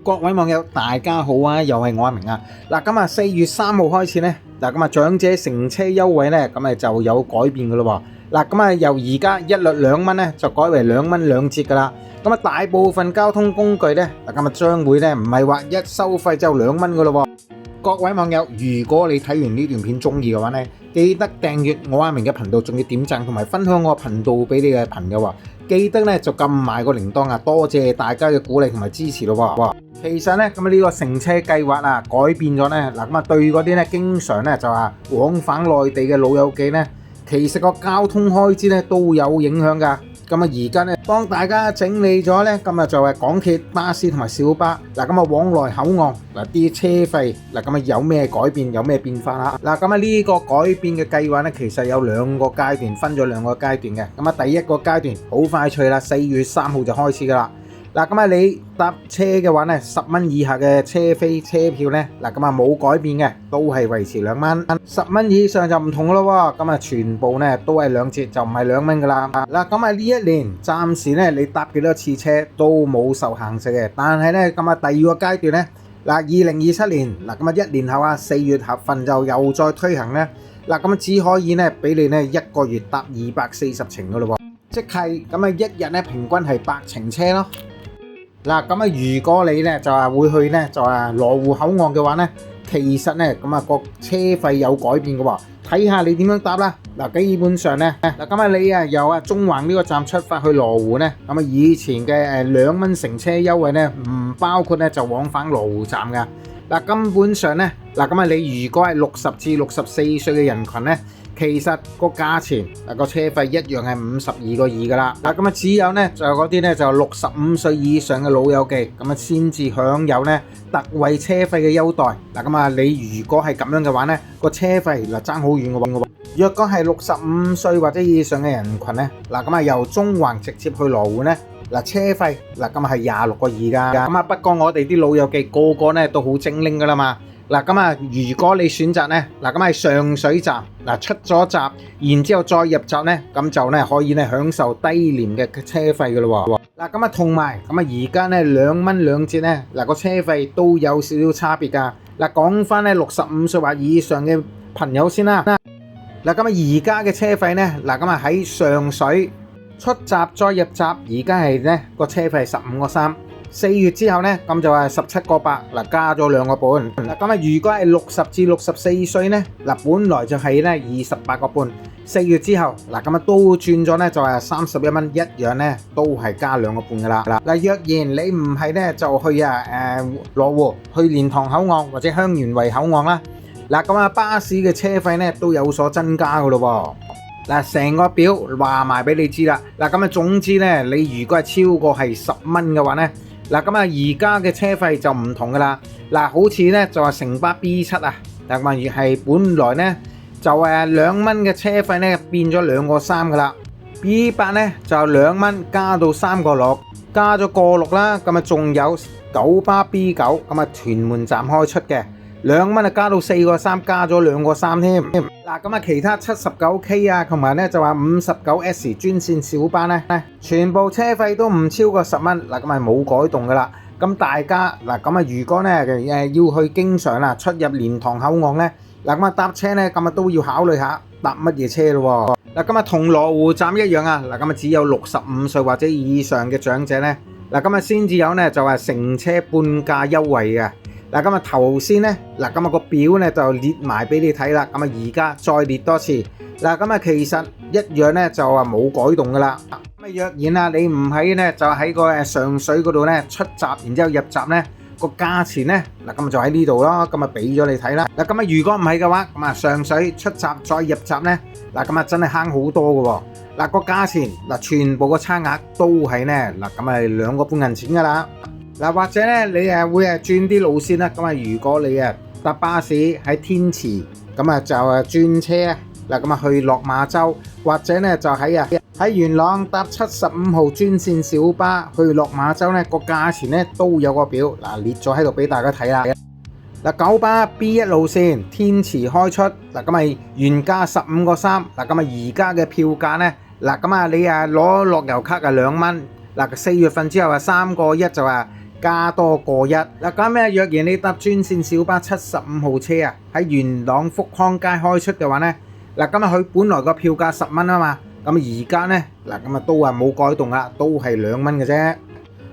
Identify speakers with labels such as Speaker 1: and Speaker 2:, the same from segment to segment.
Speaker 1: 各位網友大家好啊，又係我阿明啊。嗱，咁啊4月3號開始咧，嗱咁啊長者乘車優惠咧，咁啊就有改變噶咯喎。嗱，咁啊由而家一律2蚊咧，就改為2蚊2折噶啦。咁啊大部分交通工具咧，嗱咁啊將會咧唔係話一收費就2蚊噶咯喎。各位網友，如果你睇完呢段片中意嘅話咧，記得訂閱我阿明嘅頻道，仲要點讚同埋分享我嘅頻道俾你嘅朋友啊！記得咧就撳埋個鈴鐺啊！多謝大家嘅鼓勵同埋支持咯喎。其實咧咁呢個乘車計劃啊改變咗咧，嗱咁啊對嗰啲咧經常咧就話往返內地嘅老友記咧，其實個交通開支咧都有影響㗎。咁啊而家咧幫大家整理咗咧，今日就係港鐵、巴士同埋小巴嗱咁啊往來口岸嗱啲車費嗱咁啊有咩改變有咩變化啦？嗱咁啊呢個改變嘅計劃咧，其實有2個階段，分咗2個階段嘅。咁啊第一個階段好快脆啦，4月3號就開始㗎啦。嗱咁啊你搭車嘅話咧，10蚊以下嘅車飛車票咧，嗱咁啊冇改變嘅，都係維持2蚊。10蚊以上就唔同咯喎，咁啊全部咧都係2折，就唔係2蚊噶啦。嗱咁啊呢一年暫時咧你搭幾多次車都冇受限制嘅，但係咧咁啊第2個階段咧，嗱2027年嗱咁啊1年後啊4月份就又再推行咧，嗱咁啊只可以咧俾你咧1個月搭240程噶咯喎，即係咁啊一日咧平均係8程車咯。嗱咁啊，如果你咧就話會去咧就話羅湖口岸嘅話咧，其實咧咁啊個車費有改變嘅喎，睇下你點樣搭啦。嗱基本上咧，嗱咁啊你啊由中環呢個站出發去羅湖咧，咁啊以前嘅2蚊乘車優惠咧唔包括咧就往返羅湖站㗎。嗱根本上咧，嗱咁啊你如果係60至64歲嘅人群咧，其實個價錢個車費一樣係52個2噶啦。嗱咁啊只有咧就嗰啲咧就65歲以上嘅老友記咁啊先至享有咧特惠車費嘅優待。嗱咁啊你如果係咁樣嘅話咧，個車費嗱爭好遠嘅喎。若果係65歲或者以上嘅人群咧，嗱咁啊由中環直接去羅湖咧，嗱車費嗱咁啊係26個2噶。咁啊不過我哋啲老友記個個咧都好精靈噶啦嘛。嗱咁啊，如果你選擇咧，嗱咁喺上水站嗱出咗閘，然之後再入閘咧，咁就咧可以咧享受低廉嘅車費嘅咯喎。嗱咁啊，同埋咁啊，而家咧2蚊2折咧，嗱個車費都有少少差別㗎。嗱講翻咧65歲或以上嘅朋友先啦。嗱咁啊，而家嘅車費咧，嗱咁啊喺上水出閘再入閘，而家係咧個車費15個3。4月之後咧，咁就係17個8，嗱加咗2個半。嗱咁啊，如果係60至64歲咧，嗱本來就係咧28個半。4月之後，嗱咁啊都轉咗咧，就係31蚊，一樣咧都係加2個半噶啦。嗱若然你唔係咧，就去羅湖、去蓮塘口岸或者香園圍口岸啦。嗱咁啊，巴士嘅車費咧都有所增加噶咯喎。嗱成個表話埋俾你知啦。嗱咁啊，總之咧，你如果係超過係10蚊嘅話咧。嗱咁啊，而家嘅車費就唔同噶啦。嗱，好似咧就話城巴 B7啊，嗱咁啊係本來咧就2蚊嘅車費咧變咗2個3噶啦。B8咧就2蚊加到3個6，加咗個6啦。咁啊仲有九巴 B9，咁啊屯門站開出嘅2蚊啊加到4個3，加咗2個3添。嗱咁啊，其他79K 啊，同埋咧就話59S 專線小巴咧，全部車費都唔超過10蚊。嗱咁係冇改動噶啦。咁大家嗱咁啊，如果咧要去經常啦出入蓮塘口岸咧，嗱咁啊搭車咧咁啊都要考慮下搭乜嘢車咯喎。嗱咁啊同羅湖站一樣啊，嗱咁啊只有65歲或者以上嘅長者咧，嗱咁啊先至有咧就話乘車半價優惠嘅。嗱咁啊頭先咧，嗱咁啊個表咧就列埋俾你睇啦。咁啊而家再列多次。嗱咁啊其實一樣咧就話冇改動噶啦。咁啊若然啊你唔喺咧就喺個上水嗰度咧出閘，然之後入閘咧個價錢咧嗱咁就喺呢度咯。咁啊俾咗你睇啦。嗱咁啊如果唔係嘅話，咁啊上水出閘再入閘咧，嗱咁啊真係慳好多嘅喎。嗱個價錢嗱全部個差額都係咧嗱咁啊2個半銀錢噶啦。嗱或者咧你會轉啲路線啦。咁啊如果你搭巴士喺天池，咁啊就轉車嗱咁啊去落馬洲，或者咧就喺元朗搭75號專線小巴去落馬洲咧，個價錢咧都有個表嗱列咗喺度俾大家睇啦。嗱九巴 B1 路線天池開出嗱咁啊原價15個3，嗱咁啊而家嘅票價咧嗱咁啊你攞樂悠卡2蚊嗱4月份之後3個1就加多個一。嗱，咁咧若然你搭專線小巴75號車啊，喺元朗福康街開出嘅話咧，嗱，咁啊佢本來個票價10蚊啊嘛，咁而家咧嗱咁啊都話冇改動啦，都係2蚊嘅啫。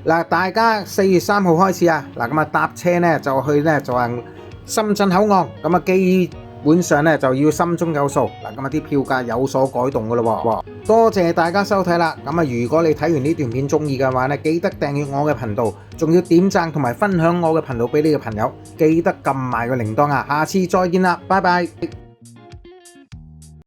Speaker 1: 嗱，大家4月3號開始啊，嗱咁啊搭車咧就去咧就係深圳口岸，咁啊基本上咧就要心中有數。嗱咁啊啲票價有所改動噶咯喎。多謝大家收睇啦，咁啊如果你睇完呢段片中意嘅話咧，記得訂閱我嘅頻道，仲要點讚同埋分享我嘅頻道俾你嘅朋友，記得撳埋個鈴鐺啊！下次再見啦，拜拜。